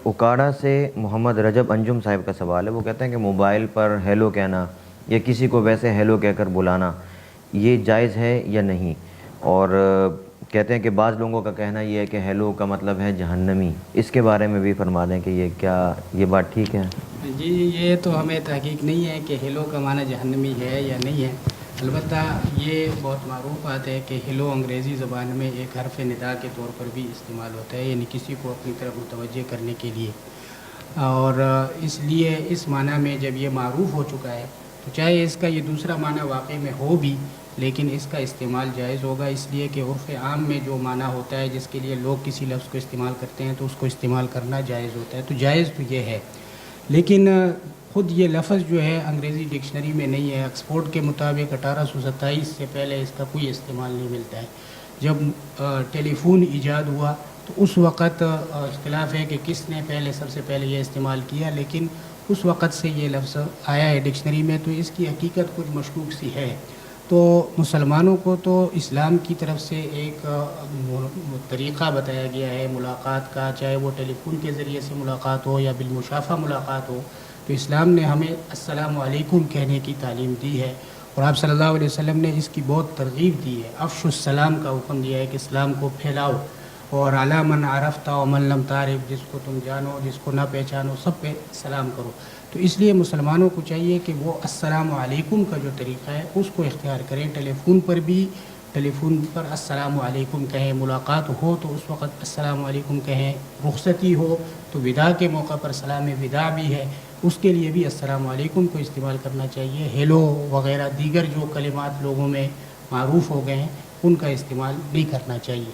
اکاڑا سے محمد رجب انجم صاحب کا سوال ہے. وہ کہتے ہیں کہ موبائل پر ہیلو کہنا یا کسی کو ویسے ہیلو کہہ کر بلانا یہ جائز ہے یا نہیں؟ اور کہتے ہیں کہ بعض لوگوں کا کہنا یہ ہے کہ ہیلو کا مطلب ہے جہنمی. اس کے بارے میں بھی فرما دیں کہ یہ بات ٹھیک ہے؟ جی یہ تو ہمیں تحقیق نہیں ہے کہ ہیلو کا معنی جہنمی ہے یا نہیں ہے. البتہ یہ بہت معروف بات ہے کہ ہیلو انگریزی زبان میں ایک حرف ندا کے طور پر بھی استعمال ہوتا ہے، یعنی کسی کو اپنی طرف متوجہ کرنے کے لیے. اور اس لیے اس معنی میں جب یہ معروف ہو چکا ہے تو چاہے اس کا یہ دوسرا معنی واقعی میں ہو بھی، لیکن اس کا استعمال جائز ہوگا، اس لیے کہ عرف عام میں جو معنی ہوتا ہے جس کے لیے لوگ کسی لفظ کو استعمال کرتے ہیں تو اس کو استعمال کرنا جائز ہوتا ہے. تو جائز تو یہ ہے، لیکن خود یہ لفظ جو ہے انگریزی ڈکشنری میں نہیں ہے. آکسفورڈ کے مطابق 1827 سے پہلے اس کا کوئی استعمال نہیں ملتا ہے. جب ٹیلی فون ایجاد ہوا تو اس وقت اختلاف ہے کہ کس نے سب سے پہلے یہ استعمال کیا، لیکن اس وقت سے یہ لفظ آیا ہے ڈکشنری میں، تو اس کی حقیقت کچھ مشکوک سی ہے. تو مسلمانوں کو تو اسلام کی طرف سے ایک طریقہ بتایا گیا ہے ملاقات کا، چاہے وہ ٹیلی فون کے ذریعے سے ملاقات ہو یا بالمشافہ ملاقات ہو. تو اسلام نے ہمیں السلام علیکم کہنے کی تعلیم دی ہے، اور آپ صلی اللہ علیہ وسلم نے اس کی بہت ترغیب دی ہے. افشوا السلام کا حکم دیا ہے کہ اسلام کو پھیلاؤ، اور علی من عرفت و من لم تعرف، جس کو تم جانو جس کو نہ پہچانو سب پہ سلام کرو. تو اس لیے مسلمانوں کو چاہیے کہ وہ السلام علیکم کا جو طریقہ ہے اس کو اختیار کریں. ٹیلی فون پر السلام علیکم کہیں، ملاقات ہو تو اس وقت السلام علیکم کہیں، رخصتی ہو تو وداع کے موقع پر سلام وداع بھی ہے، اس کے لیے بھی السلام علیکم کو استعمال کرنا چاہیے. ہیلو وغیرہ دیگر جو کلمات لوگوں میں معروف ہو گئے ہیں ان کا استعمال نہیں کرنا چاہیے.